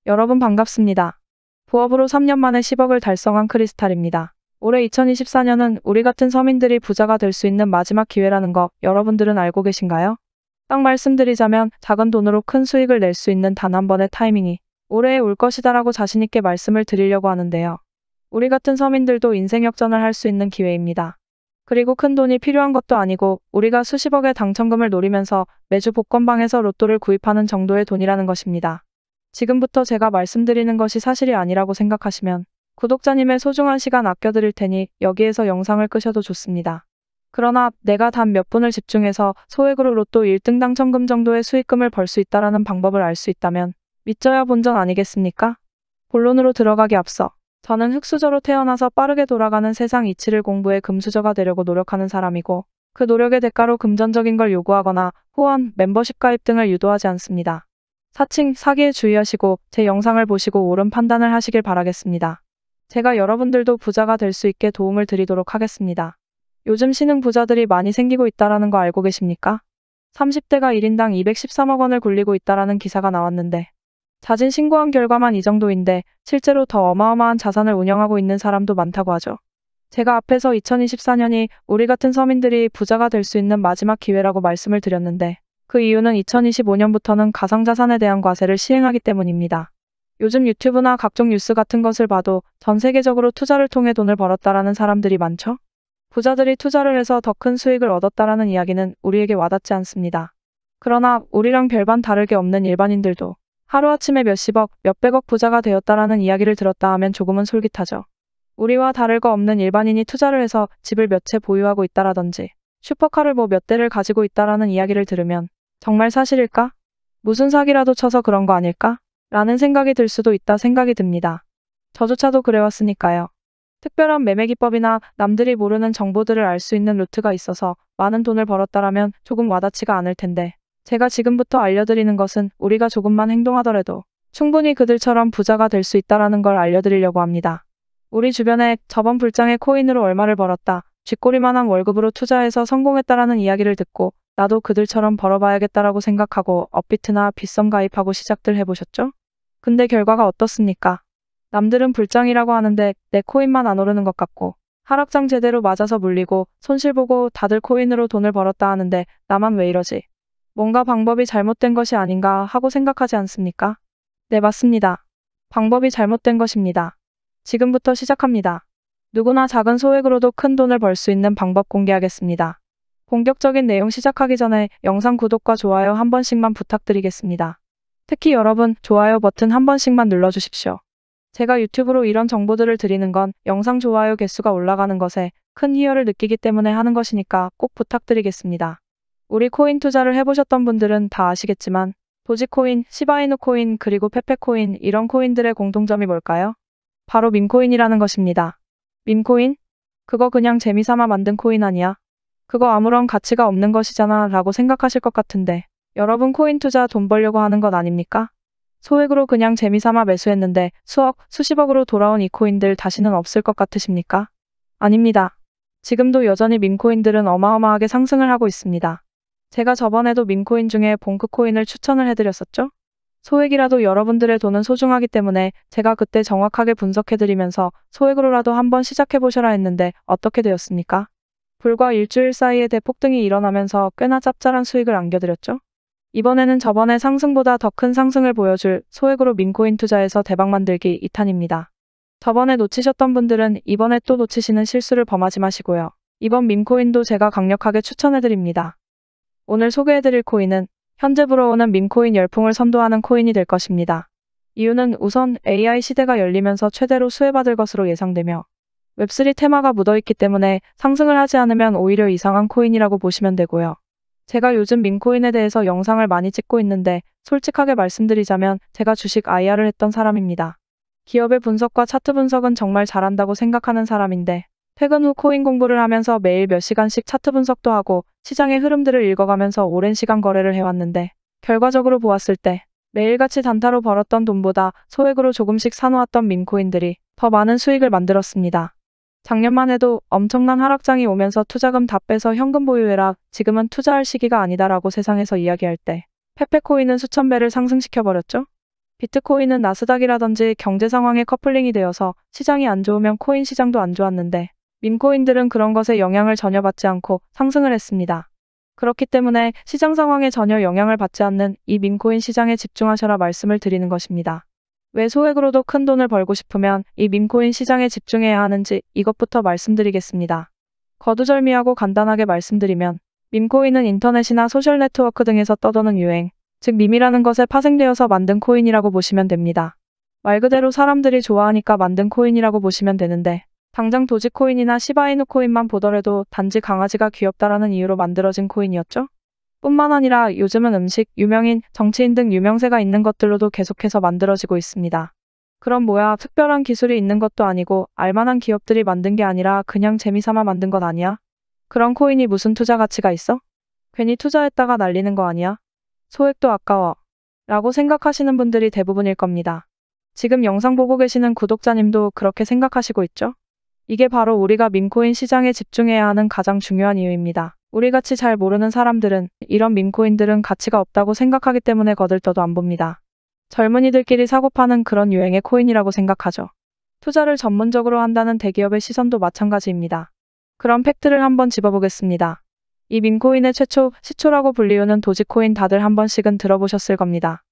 여러분 반갑습니다. 부업으로 3년 만에 10억을 달성한 크리스탈입니다. 올해 2024년은 우리 같은 서민들이 부자가 될 수 있는 마지막 기회라는 거 여러분들은 알고 계신가요? 딱 말씀드리자면 작은 돈으로 큰 수익을 낼 수 있는 단 한 번의 타이밍이 올해에 올 것이다라고 자신있게 말씀을 드리려고 하는데요. 우리 같은 서민들도 인생 역전을 할 수 있는 기회입니다. 그리고 큰 돈이 필요한 것도 아니고 우리가 수십억의 당첨금을 노리면서 매주 복권방에서 로또를 구입하는 정도의 돈이라는 것입니다. 지금부터 제가 말씀드리는 것이 사실이 아니라고 생각하시면 구독자님의 소중한 시간 아껴드릴 테니 여기에서 영상을 끄셔도 좋습니다. 그러나 내가 단 몇 분을 집중해서 소액으로 로또 1등 당첨금 정도의 수익금을 벌 수 있다라는 방법을 알 수 있다면 믿져야 본전 아니겠습니까? 본론으로 들어가기 앞서 저는 흙수저로 태어나서 빠르게 돌아가는 세상 이치를 공부해 금수저가 되려고 노력하는 사람이고 그 노력의 대가로 금전적인 걸 요구하거나 후원, 멤버십 가입 등을 유도하지 않습니다. 사칭, 사기에 주의하시고 제 영상을 보시고 옳은 판단을 하시길 바라겠습니다. 제가 여러분들도 부자가 될 수 있게 도움을 드리도록 하겠습니다. 요즘 신흥 부자들이 많이 생기고 있다라는 거 알고 계십니까? 30대가 1인당 213억 원을 굴리고 있다라는 기사가 나왔는데 자진 신고한 결과만 이 정도인데 실제로 더 어마어마한 자산을 운영하고 있는 사람도 많다고 하죠. 제가 앞에서 2024년이 우리 같은 서민들이 부자가 될 수 있는 마지막 기회라고 말씀을 드렸는데 그 이유는 2025년부터는 가상자산에 대한 과세를 시행하기 때문입니다. 요즘 유튜브나 각종 뉴스 같은 것을 봐도 전 세계적으로 투자를 통해 돈을 벌었다라는 사람들이 많죠? 부자들이 투자를 해서 더 큰 수익을 얻었다라는 이야기는 우리에게 와닿지 않습니다. 그러나 우리랑 별반 다르게 없는 일반인들도 하루아침에 몇십억, 몇백억 부자가 되었다라는 이야기를 들었다 하면 조금은 솔깃하죠. 우리와 다를 거 없는 일반인이 투자를 해서 집을 몇 채 보유하고 있다라든지 슈퍼카를 몇 대를 가지고 있다라는 이야기를 들으면 정말 사실일까? 무슨 사기라도 쳐서 그런 거 아닐까? 라는 생각이 들 수도 있다 생각이 듭니다. 저조차도 그래왔으니까요. 특별한 매매 기법이나 남들이 모르는 정보들을 알 수 있는 루트가 있어서 많은 돈을 벌었다라면 조금 와닿지가 않을 텐데 제가 지금부터 알려드리는 것은 우리가 조금만 행동하더라도 충분히 그들처럼 부자가 될 수 있다라는 걸 알려드리려고 합니다. 우리 주변에 저번 불장에 코인으로 얼마를 벌었다, 쥐꼬리만한 월급으로 투자해서 성공했다라는 이야기를 듣고 나도 그들처럼 벌어봐야겠다라고 생각하고 업비트나 빗썸 가입하고 시작들 해보셨죠? 근데 결과가 어떻습니까? 남들은 불장이라고 하는데 내 코인만 안 오르는 것 같고 하락장 제대로 맞아서 물리고 손실 보고 다들 코인으로 돈을 벌었다 하는데 나만 왜 이러지? 뭔가 방법이 잘못된 것이 아닌가 하고 생각하지 않습니까? 네, 맞습니다. 방법이 잘못된 것입니다. 지금부터 시작합니다. 누구나 작은 소액으로도 큰 돈을 벌 수 있는 방법 공개하겠습니다. 본격적인 내용 시작하기 전에 영상 구독과 좋아요 한 번씩만 부탁드리겠습니다. 특히 여러분, 좋아요 버튼 한 번씩만 눌러주십시오. 제가 유튜브로 이런 정보들을 드리는 건 영상 좋아요 개수가 올라가는 것에 큰 희열을 느끼기 때문에 하는 것이니까 꼭 부탁드리겠습니다. 우리 코인 투자를 해보셨던 분들은 다 아시겠지만 도지코인, 시바이누 코인, 그리고 페페코인 이런 코인들의 공통점이 뭘까요? 바로 밈코인이라는 것입니다. 밈코인? 그거 그냥 재미삼아 만든 코인 아니야? 그거 아무런 가치가 없는 것이잖아 라고 생각하실 것 같은데 여러분 코인 투자 돈 벌려고 하는 것 아닙니까? 소액으로 그냥 재미삼아 매수했는데 수억, 수십억으로 돌아온 이 코인들 다시는 없을 것 같으십니까? 아닙니다. 지금도 여전히 밈코인들은 어마어마하게 상승을 하고 있습니다. 제가 저번에도 밈코인 중에 봉크코인을 추천을 해드렸었죠? 소액이라도 여러분들의 돈은 소중하기 때문에 제가 그때 정확하게 분석해드리면서 소액으로라도 한번 시작해보셔라 했는데 어떻게 되었습니까? 불과 일주일 사이에 대폭등이 일어나면서 꽤나 짭짤한 수익을 안겨드렸죠? 이번에는 저번에 상승보다 더 큰 상승을 보여줄 소액으로 밈코인 투자에서 대박 만들기 2탄입니다. 저번에 놓치셨던 분들은 이번에 또 놓치시는 실수를 범하지 마시고요. 이번 밈코인도 제가 강력하게 추천해드립니다. 오늘 소개해드릴 코인은 현재 불어오는 밈코인 열풍을 선도하는 코인이 될 것입니다. 이유는 우선 AI 시대가 열리면서 최대로 수혜받을 것으로 예상되며 웹3 테마가 묻어있기 때문에 상승을 하지 않으면 오히려 이상한 코인이라고 보시면 되고요. 제가 요즘 밈코인에 대해서 영상을 많이 찍고 있는데 솔직하게 말씀드리자면 제가 주식 IR을 했던 사람입니다. 기업의 분석과 차트 분석은 정말 잘한다고 생각하는 사람인데 퇴근 후 코인 공부를 하면서 매일 몇 시간씩 차트 분석도 하고 시장의 흐름들을 읽어가면서 오랜 시간 거래를 해왔는데 결과적으로 보았을 때 매일같이 단타로 벌었던 돈보다 소액으로 조금씩 사놓았던 밈코인들이 더 많은 수익을 만들었습니다. 작년만 해도 엄청난 하락장이 오면서 투자금 다 빼서 현금 보유해라, 지금은 투자할 시기가 아니다라고 세상에서 이야기할 때 페페코인은 수천 배를 상승시켜버렸죠? 비트코인은 나스닥이라든지 경제 상황에 커플링이 되어서 시장이 안 좋으면 코인 시장도 안 좋았는데 밈코인들은 그런 것에 영향을 전혀 받지 않고 상승을 했습니다. 그렇기 때문에 시장 상황에 전혀 영향을 받지 않는 이 밈코인 시장에 집중하셔라 말씀을 드리는 것입니다. 왜 소액으로도 큰 돈을 벌고 싶으면 이 밈코인 시장에 집중해야 하는지 이것부터 말씀드리겠습니다. 거두절미하고 간단하게 말씀드리면 밈코인은 인터넷이나 소셜 네트워크 등에서 떠도는 유행, 즉 밈이라는 것에 파생되어서 만든 코인이라고 보시면 됩니다. 말 그대로 사람들이 좋아하니까 만든 코인이라고 보시면 되는데 당장 도지코인이나 시바이누 코인만 보더라도 단지 강아지가 귀엽다라는 이유로 만들어진 코인이었죠. 뿐만 아니라 요즘은 음식, 유명인, 정치인 등 유명세가 있는 것들로도 계속해서 만들어지고 있습니다. 그럼 뭐야, 특별한 기술이 있는 것도 아니고 알만한 기업들이 만든 게 아니라 그냥 재미삼아 만든 것 아니야? 그런 코인이 무슨 투자 가치가 있어? 괜히 투자했다가 날리는 거 아니야? 소액도 아까워. 라고 생각하시는 분들이 대부분일 겁니다. 지금 영상 보고 계시는 구독자님도 그렇게 생각하시고 있죠? 이게 바로 우리가 밈코인 시장에 집중해야 하는 가장 중요한 이유입니다. 우리같이 잘 모르는 사람들은 이런 밈코인들은 가치가 없다고 생각하기 때문에 거들떠도 안 봅니다. 젊은이들끼리 사고 파는 그런 유행의 코인이라고 생각하죠. 투자를 전문적으로 한다는 대기업의 시선도 마찬가지입니다. 그런 팩트를 한번 짚어보겠습니다. 이 밈코인의 최초 시초라고 불리우는 도지코인 다들 한 번씩은 들어보셨을 겁니다.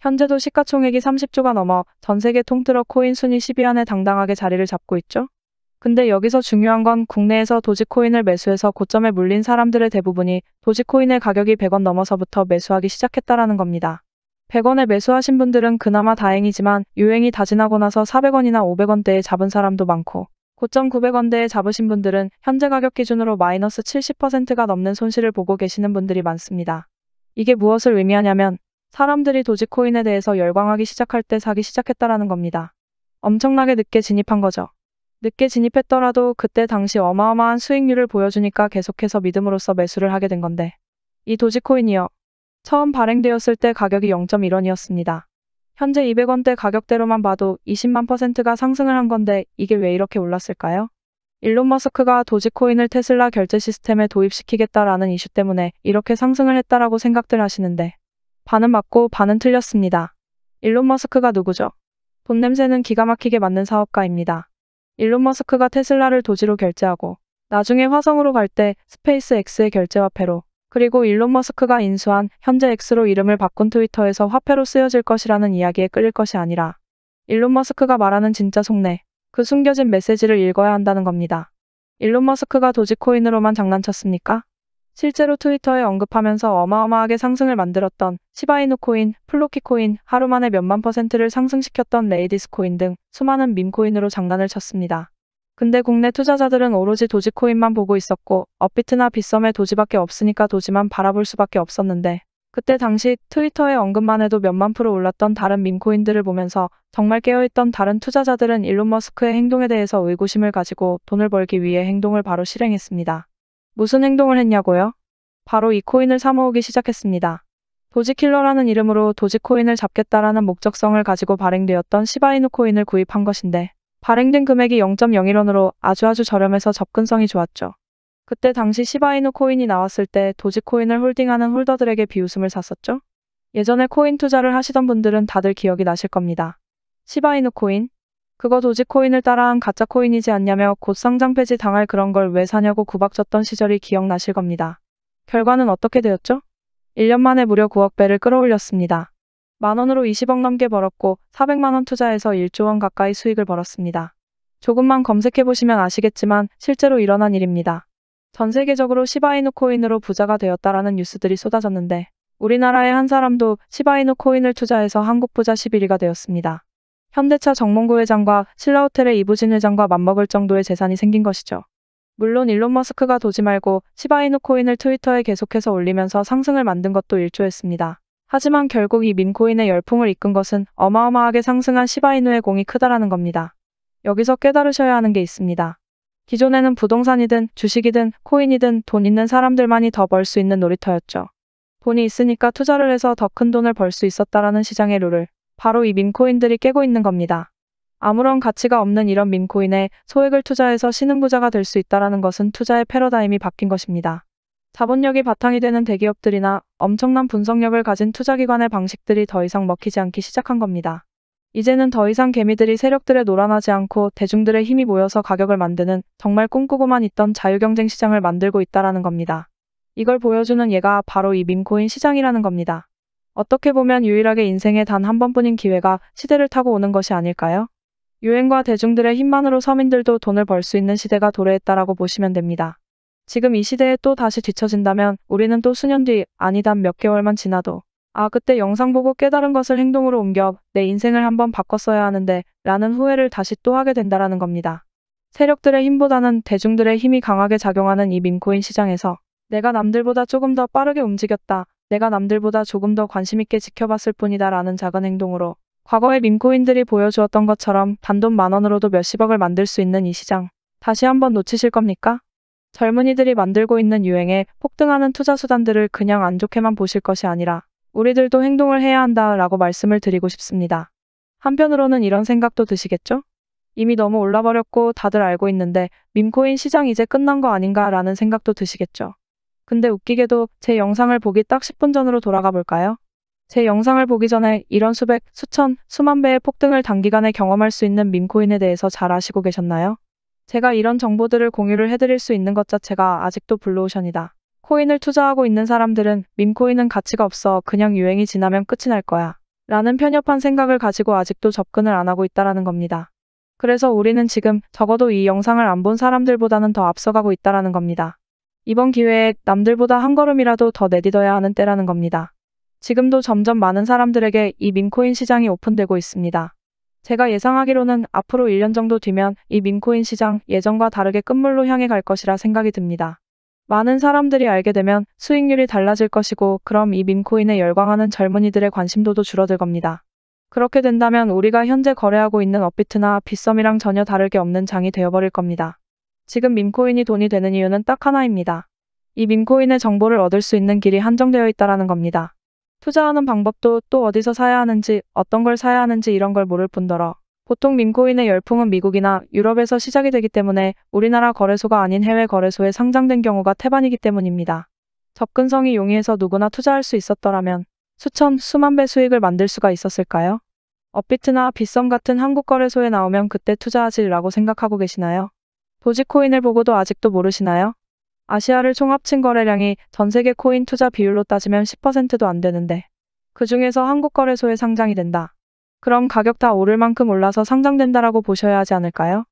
현재도 시가총액이 30조가 넘어 전 세계 통틀어 코인 순위 10위 안에 당당하게 자리를 잡고 있죠. 근데 여기서 중요한 건 국내에서 도지코인을 매수해서 고점에 물린 사람들의 대부분이 도지코인의 가격이 100원 넘어서부터 매수하기 시작했다라는 겁니다. 100원에 매수하신 분들은 그나마 다행이지만 유행이 다 지나고 나서 400원이나 500원대에 잡은 사람도 많고 고점 900원대에 잡으신 분들은 현재 가격 기준으로 마이너스 70%가 넘는 손실을 보고 계시는 분들이 많습니다. 이게 무엇을 의미하냐면 사람들이 도지코인에 대해서 열광하기 시작할 때 사기 시작했다라는 겁니다. 엄청나게 늦게 진입한 거죠. 늦게 진입했더라도 그때 당시 어마어마한 수익률을 보여주니까 계속해서 믿음으로써 매수를 하게 된 건데 이 도지코인이요. 처음 발행되었을 때 가격이 0.1원이었습니다. 현재 200원대 가격대로만 봐도 20만 %가 상승을 한 건데 이게 왜 이렇게 올랐을까요? 일론 머스크가 도지코인을 테슬라 결제 시스템에 도입시키겠다라는 이슈 때문에 이렇게 상승을 했다라고 생각들 하시는데 반은 맞고 반은 틀렸습니다. 일론 머스크가 누구죠? 돈 냄새는 기가 막히게 맡는 사업가입니다. 일론 머스크가 테슬라를 도지로 결제하고 나중에 화성으로 갈 때 스페이스 X의 결제화폐로 그리고 일론 머스크가 인수한 현재 X로 이름을 바꾼 트위터에서 화폐로 쓰여질 것이라는 이야기에 끌릴 것이 아니라 일론 머스크가 말하는 진짜 속내, 그 숨겨진 메시지를 읽어야 한다는 겁니다. 일론 머스크가 도지코인으로만 장난쳤습니까? 실제로 트위터에 언급하면서 어마어마하게 상승을 만들었던 시바이누 코인, 플로키 코인, 하루 만에 몇만 %를 상승시켰던 레이디스 코인 등 수많은 밈코인으로 장난을 쳤습니다. 근데 국내 투자자들은 오로지 도지코인만 보고 있었고 업비트나 빗썸에 도지밖에 없으니까 도지만 바라볼 수밖에 없었는데 그때 당시 트위터에 언급만 해도 몇만 % 올랐던 다른 밈코인들을 보면서 정말 깨어있던 다른 투자자들은 일론 머스크의 행동에 대해서 의구심을 가지고 돈을 벌기 위해 행동을 바로 실행했습니다. 무슨 행동을 했냐고요? 바로 이 코인을 사모으기 시작했습니다. 도지킬러라는 이름으로 도지코인을 잡겠다라는 목적성을 가지고 발행되었던 시바이누 코인을 구입한 것인데 발행된 금액이 0.01원으로 아주 저렴해서 접근성이 좋았죠. 그때 당시 시바이누 코인이 나왔을 때 도지코인을 홀딩하는 홀더들에게 비웃음을 샀었죠. 예전에 코인 투자를 하시던 분들은 다들 기억이 나실 겁니다. 시바이누 코인? 그거 도지코인을 따라한 가짜 코인이지 않냐며 곧 상장 폐지 당할 그런 걸 왜 사냐고 구박쳤던 시절이 기억나실 겁니다. 결과는 어떻게 되었죠? 1년 만에 무려 9억 배를 끌어올렸습니다. 만원으로 20억 넘게 벌었고 400만원 투자해서 1조 원 가까이 수익을 벌었습니다. 조금만 검색해보시면 아시겠지만 실제로 일어난 일입니다. 전 세계적으로 시바이누 코인으로 부자가 되었다라는 뉴스들이 쏟아졌는데 우리나라의 한 사람도 시바이누 코인을 투자해서 한국 부자 11위가 되었습니다. 현대차 정몽구 회장과 신라호텔의 이부진 회장과 맞먹을 정도의 재산이 생긴 것이죠. 물론 일론 머스크가 도지 말고 시바이누 코인을 트위터에 계속해서 올리면서 상승을 만든 것도 일조했습니다. 하지만 결국 이 밈코인의 열풍을 이끈 것은 어마어마하게 상승한 시바이누의 공이 크다라는 겁니다. 여기서 깨달으셔야 하는 게 있습니다. 기존에는 부동산이든 주식이든 코인이든 돈 있는 사람들만이 더 벌 수 있는 놀이터였죠. 돈이 있으니까 투자를 해서 더 큰 돈을 벌 수 있었다라는 시장의 룰을 바로 이 밈코인들이 깨고 있는 겁니다. 아무런 가치가 없는 이런 밈코인에 소액을 투자해서 신흥부자가 될 수 있다는 것은 투자의 패러다임이 바뀐 것입니다. 자본력이 바탕이 되는 대기업들이나 엄청난 분석력을 가진 투자기관의 방식들이 더 이상 먹히지 않기 시작한 겁니다. 이제는 더 이상 개미들이 세력들에 놀아나지 않고 대중들의 힘이 모여서 가격을 만드는 정말 꿈꾸고만 있던 자유경쟁 시장을 만들고 있다라는 겁니다. 이걸 보여주는 예가 바로 이 밈코인 시장이라는 겁니다. 어떻게 보면 유일하게 인생에 단 한 번뿐인 기회가 시대를 타고 오는 것이 아닐까요? 유행과 대중들의 힘만으로 서민들도 돈을 벌 수 있는 시대가 도래했다라고 보시면 됩니다. 지금 이 시대에 또 다시 뒤처진다면 우리는 또 수년 뒤, 아니다 몇 개월만 지나도 그때 영상 보고 깨달은 것을 행동으로 옮겨 내 인생을 한번 바꿨어야 하는데 라는 후회를 다시 또 하게 된다라는 겁니다. 세력들의 힘보다는 대중들의 힘이 강하게 작용하는 이 밈코인 시장에서 내가 남들보다 조금 더 빠르게 움직였다, 내가 남들보다 조금 더 관심 있게 지켜봤을 뿐이다 라는 작은 행동으로 과거의 밈코인들이 보여주었던 것처럼 단돈 10,000원으로도 몇십억을 만들 수 있는 이 시장, 다시 한번 놓치실 겁니까? 젊은이들이 만들고 있는 유행에 폭등하는 투자 수단들을 그냥 안 좋게만 보실 것이 아니라 우리들도 행동을 해야 한다라고 말씀을 드리고 싶습니다. 한편으로는 이런 생각도 드시겠죠? 이미 너무 올라버렸고 다들 알고 있는데 밈코인 시장 이제 끝난 거 아닌가라는 생각도 드시겠죠? 근데 웃기게도 제 영상을 보기 딱 10분 전으로 돌아가 볼까요? 제 영상을 보기 전에 이런 수백, 수천, 수만 배의 폭등을 단기간에 경험할 수 있는 밈코인에 대해서 잘 아시고 계셨나요? 제가 이런 정보들을 공유를 해드릴 수 있는 것 자체가 아직도 블루오션이다. 코인을 투자하고 있는 사람들은 밈코인은 가치가 없어, 그냥 유행이 지나면 끝이 날 거야 라는 편협한 생각을 가지고 아직도 접근을 안 하고 있다라는 겁니다. 그래서 우리는 지금 적어도 이 영상을 안 본 사람들보다는 더 앞서가고 있다라는 겁니다. 이번 기회에 남들보다 한 걸음이라도 더 내딛어야 하는 때라는 겁니다. 지금도 점점 많은 사람들에게 이 밈코인 시장이 오픈되고 있습니다. 제가 예상하기로는 앞으로 1년 정도 뒤면 이 밈코인 시장 예전과 다르게 끝물로 향해 갈 것이라 생각이 듭니다. 많은 사람들이 알게 되면 수익률이 달라질 것이고, 그럼 이 밈코인에 열광하는 젊은이들의 관심도도 줄어들 겁니다. 그렇게 된다면 우리가 현재 거래하고 있는 업비트나 빗썸이랑 전혀 다를 게 없는 장이 되어버릴 겁니다. 지금 밈코인이 돈이 되는 이유는 딱 하나입니다. 이 밈코인의 정보를 얻을 수 있는 길이 한정되어 있다라는 겁니다. 투자하는 방법도 또 어디서 사야 하는지, 어떤 걸 사야 하는지 이런 걸 모를 뿐더러 보통 밈코인의 열풍은 미국이나 유럽에서 시작이 되기 때문에 우리나라 거래소가 아닌 해외 거래소에 상장된 경우가 태반이기 때문입니다. 접근성이 용이해서 누구나 투자할 수 있었더라면 수천, 수만 배 수익을 만들 수가 있었을까요? 업비트나 빗썸 같은 한국 거래소에 나오면 그때 투자하지라고 생각하고 계시나요? 도지코인을 보고도 아직도 모르시나요? 아시아를 총 합친 거래량이 전 세계 코인 투자 비율로 따지면 10%도 안 되는데 그 중에서 한국 거래소에 상장이 된다. 그럼 가격 다 오를 만큼 올라서 상장된다라고 보셔야 하지 않을까요?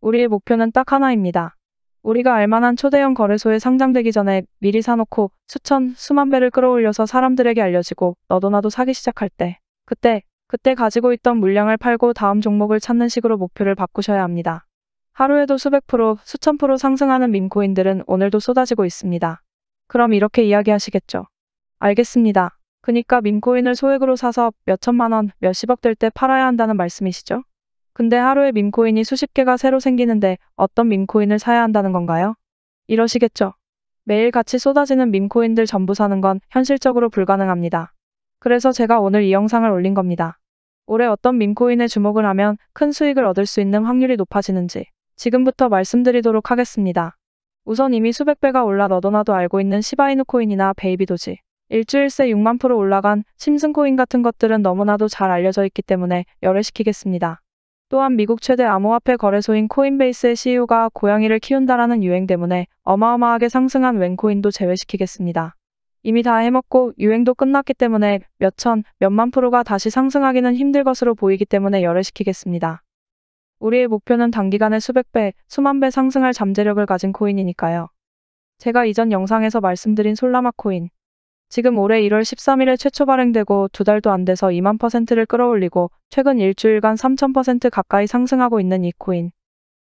우리의 목표는 딱 하나입니다. 우리가 알만한 초대형 거래소에 상장되기 전에 미리 사놓고 수천, 수만 배를 끌어올려서 사람들에게 알려지고 너도 나도 사기 시작할 때 그때 가지고 있던 물량을 팔고 다음 종목을 찾는 식으로 목표를 바꾸셔야 합니다. 하루에도 수백 프로, 수천 프로 상승하는 밈코인들은 오늘도 쏟아지고 있습니다. 그럼 이렇게 이야기하시겠죠. 알겠습니다. 그니까 밈코인을 소액으로 사서 몇천만 원, 몇십억 될 때 팔아야 한다는 말씀이시죠? 근데 하루에 밈코인이 수십 개가 새로 생기는데 어떤 밈코인을 사야 한다는 건가요? 이러시겠죠. 매일 같이 쏟아지는 밈코인들 전부 사는 건 현실적으로 불가능합니다. 그래서 제가 오늘 이 영상을 올린 겁니다. 올해 어떤 밈코인에 주목을 하면 큰 수익을 얻을 수 있는 확률이 높아지는지 지금부터 말씀드리도록 하겠습니다. 우선 이미 수백 배가 올라 너도 나도 알고 있는 시바이누 코인이나 베이비도지, 일주일 새 6만 프로 올라간 심슨코인 같은 것들은 너무나도 잘 알려져 있기 때문에 열애시키겠습니다. 또한 미국 최대 암호화폐 거래소인 코인베이스의 CEO가 고양이를 키운다라는 유행 때문에 어마어마하게 상승한 웬코인도 제외시키겠습니다. 이미 다 해먹고 유행도 끝났기 때문에 몇천, 몇만 프로가 다시 상승하기는 힘들 것으로 보이기 때문에 열애시키겠습니다. 우리의 목표는 단기간에 수백 배, 수만 배 상승할 잠재력을 가진 코인이니까요. 제가 이전 영상에서 말씀드린 솔라나 코인. 지금 올해 1월 13일에 최초 발행되고 2달도 안 돼서 2만%를 끌어올리고 최근 일주일간 3000% 가까이 상승하고 있는 이 코인.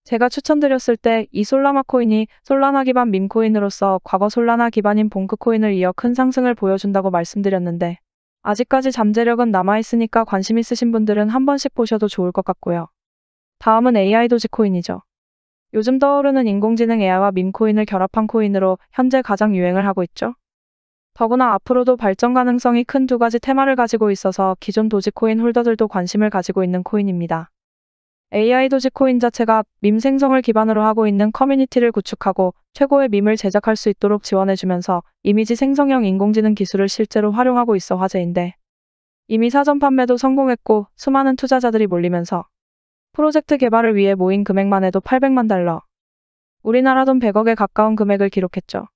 제가 추천드렸을 때 이 솔라나 코인이 솔라나 기반 밈코인으로서 과거 솔라나 기반인 봉크 코인을 이어 큰 상승을 보여준다고 말씀드렸는데 아직까지 잠재력은 남아있으니까 관심 있으신 분들은 한 번씩 보셔도 좋을 것 같고요. 다음은 AI 도지코인이죠. 요즘 떠오르는 인공지능 AI와 밈코인을 결합한 코인으로 현재 가장 유행을 하고 있죠. 더구나 앞으로도 발전 가능성이 큰 두 가지 테마를 가지고 있어서 기존 도지코인 홀더들도 관심을 가지고 있는 코인입니다. AI 도지코인 자체가 밈 생성을 기반으로 하고 있는 커뮤니티를 구축하고 최고의 밈을 제작할 수 있도록 지원해주면서 이미지 생성형 인공지능 기술을 실제로 활용하고 있어 화제인데, 이미 사전 판매도 성공했고 수많은 투자자들이 몰리면서 프로젝트 개발을 위해 모인 금액만 해도 800만 달러, 우리나라 돈 100억에 가까운 금액을 기록했죠.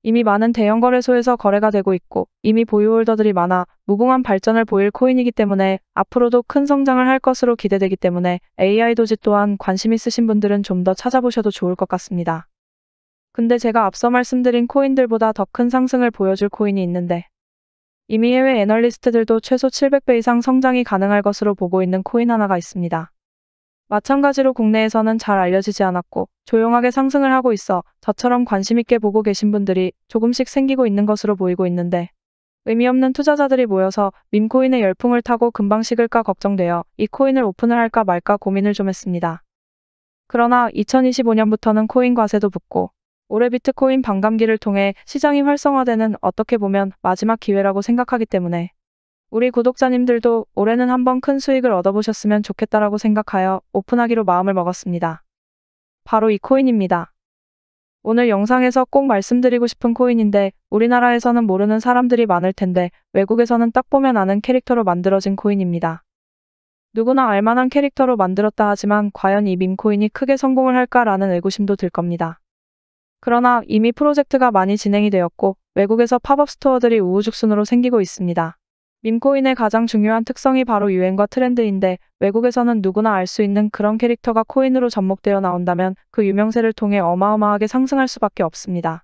이미 많은 대형 거래소에서 거래가 되고 있고 이미 보유홀더들이 많아 무궁한 발전을 보일 코인이기 때문에 앞으로도 큰 성장을 할 것으로 기대되기 때문에 AI 도지 또한 관심 있으신 분들은 좀 더 찾아보셔도 좋을 것 같습니다. 근데 제가 앞서 말씀드린 코인들보다 더 큰 상승을 보여줄 코인이 있는데, 이미 해외 애널리스트들도 최소 700배 이상 성장이 가능할 것으로 보고 있는 코인 하나가 있습니다. 마찬가지로 국내에서는 잘 알려지지 않았고 조용하게 상승을 하고 있어 저처럼 관심 있게 보고 계신 분들이 조금씩 생기고 있는 것으로 보이고 있는데, 의미 없는 투자자들이 모여서 밈코인의 열풍을 타고 금방 식을까 걱정되어 이 코인을 오픈을 할까 말까 고민을 좀 했습니다. 그러나 2025년부터는 코인 과세도 붙고 올해 비트코인 반감기를 통해 시장이 활성화되는 어떻게 보면 마지막 기회라고 생각하기 때문에 우리 구독자님들도 올해는 한번 큰 수익을 얻어보셨으면 좋겠다라고 생각하여 오픈하기로 마음을 먹었습니다. 바로 이 코인입니다. 오늘 영상에서 꼭 말씀드리고 싶은 코인인데, 우리나라에서는 모르는 사람들이 많을 텐데 외국에서는 딱 보면 아는 캐릭터로 만들어진 코인입니다. 누구나 알만한 캐릭터로 만들었다 하지만 과연 이 밈코인이 크게 성공을 할까라는 의구심도 들 겁니다. 그러나 이미 프로젝트가 많이 진행이 되었고 외국에서 팝업 스토어들이 우후죽순으로 생기고 있습니다. 밈코인의 가장 중요한 특성이 바로 유행과 트렌드인데, 외국에서는 누구나 알 수 있는 그런 캐릭터가 코인으로 접목되어 나온다면 그 유명세를 통해 어마어마하게 상승할 수밖에 없습니다.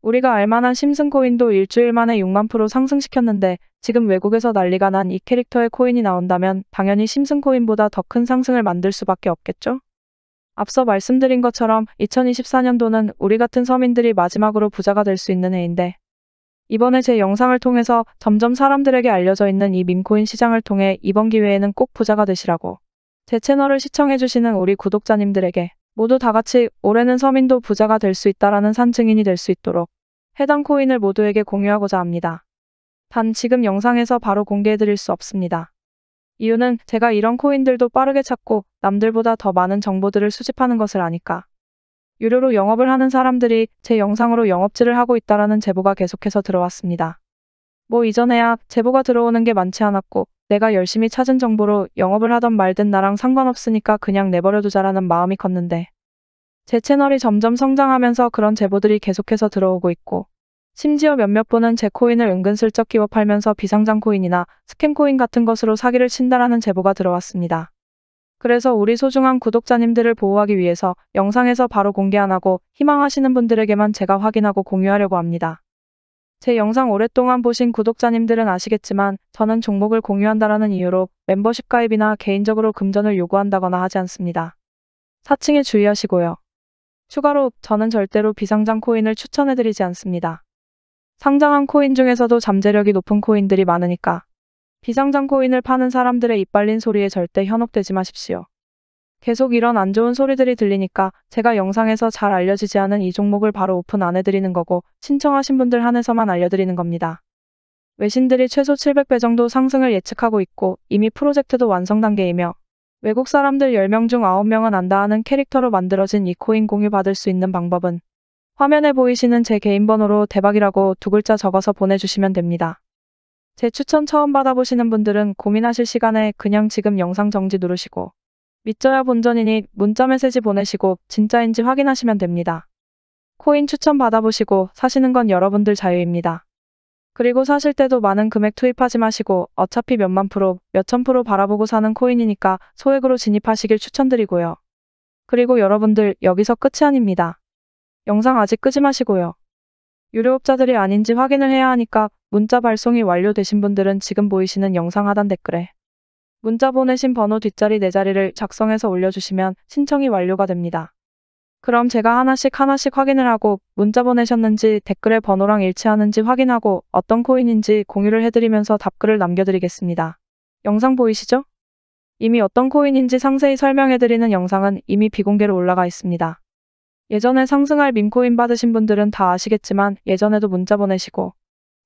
우리가 알만한 심슨코인도 일주일 만에 6만% 상승시켰는데 지금 외국에서 난리가 난 이 캐릭터의 코인이 나온다면 당연히 심슨코인보다 더 큰 상승을 만들 수밖에 없겠죠? 앞서 말씀드린 것처럼 2024년도는 우리 같은 서민들이 마지막으로 부자가 될 수 있는 해인데, 이번에 제 영상을 통해서 점점 사람들에게 알려져 있는 이 밈코인 시장을 통해 이번 기회에는 꼭 부자가 되시라고 제 채널을 시청해주시는 우리 구독자님들에게 모두 다 같이 올해는 서민도 부자가 될 수 있다라는 산 증인이 될 수 있도록 해당 코인을 모두에게 공유하고자 합니다. 단 지금 영상에서 바로 공개해드릴 수 없습니다. 이유는 제가 이런 코인들도 빠르게 찾고 남들보다 더 많은 정보들을 수집하는 것을 아니까. 유료로 영업을 하는 사람들이 제 영상으로 영업질을 하고 있다라는 제보가 계속해서 들어왔습니다. 뭐 이전에야 제보가 들어오는 게 많지 않았고 내가 열심히 찾은 정보로 영업을 하던 말든 나랑 상관없으니까 그냥 내버려두자라는 마음이 컸는데, 제 채널이 점점 성장하면서 그런 제보들이 계속해서 들어오고 있고 심지어 몇몇 분은 제 코인을 은근슬쩍 끼워 팔면서 비상장 코인이나 스캠 코인 같은 것으로 사기를 친다라는 제보가 들어왔습니다. 그래서 우리 소중한 구독자님들을 보호하기 위해서 영상에서 바로 공개 안 하고 희망하시는 분들에게만 제가 확인하고 공유하려고 합니다. 제 영상 오랫동안 보신 구독자님들은 아시겠지만 저는 종목을 공유한다라는 이유로 멤버십 가입이나 개인적으로 금전을 요구한다거나 하지 않습니다. 사칭에 주의하시고요. 추가로 저는 절대로 비상장 코인을 추천해드리지 않습니다. 상장한 코인 중에서도 잠재력이 높은 코인들이 많으니까 비상장 코인을 파는 사람들의 입 발린 소리에 절대 현혹되지 마십시오. 계속 이런 안 좋은 소리들이 들리니까 제가 영상에서 잘 알려지지 않은 이 종목을 바로 오픈 안 해드리는 거고 신청하신 분들 한해서만 알려드리는 겁니다. 외신들이 최소 700배 정도 상승을 예측하고 있고 이미 프로젝트도 완성 단계이며 외국 사람들 10명 중 9명은 안다 하는 캐릭터로 만들어진 이 코인 공유 받을 수 있는 방법은 화면에 보이시는 제 개인 번호로 대박이라고 2글자 적어서 보내주시면 됩니다. 제 추천 처음 받아보시는 분들은 고민하실 시간에 그냥 지금 영상 정지 누르시고 믿져야 본전이니 문자 메시지 보내시고 진짜인지 확인하시면 됩니다. 코인 추천 받아보시고 사시는 건 여러분들 자유입니다. 그리고 사실 때도 많은 금액 투입하지 마시고 어차피 몇만 프로, 몇천 프로 바라보고 사는 코인이니까 소액으로 진입하시길 추천드리고요. 그리고 여러분들 여기서 끝이 아닙니다. 영상 아직 끄지 마시고요. 유료업자들이 아닌지 확인을 해야 하니까 문자 발송이 완료되신 분들은 지금 보이시는 영상 하단 댓글에 문자 보내신 번호 뒷자리 4자리를 작성해서 올려주시면 신청이 완료가 됩니다. 그럼 제가 하나씩 확인을 하고 문자 보내셨는지 댓글에 번호랑 일치하는지 확인하고 어떤 코인인지 공유를 해드리면서 답글을 남겨드리겠습니다. 영상 보이시죠? 이미 어떤 코인인지 상세히 설명해드리는 영상은 이미 비공개로 올라가 있습니다. 예전에 상승할 밈코인 받으신 분들은 다 아시겠지만 예전에도 문자 보내시고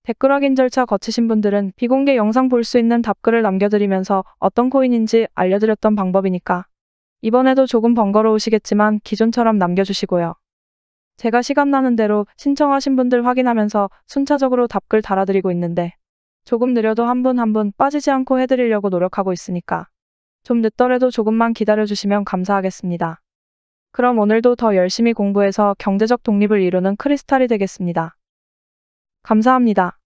댓글 확인 절차 거치신 분들은 비공개 영상 볼 수 있는 답글을 남겨드리면서 어떤 코인인지 알려드렸던 방법이니까 이번에도 조금 번거로우시겠지만 기존처럼 남겨주시고요. 제가 시간 나는 대로 신청하신 분들 확인하면서 순차적으로 답글 달아드리고 있는데 조금 느려도 한 분 한 분 빠지지 않고 해드리려고 노력하고 있으니까 좀 늦더라도 조금만 기다려주시면 감사하겠습니다. 그럼 오늘도 더 열심히 공부해서 경제적 독립을 이루는 크리스탈이 되겠습니다. 감사합니다.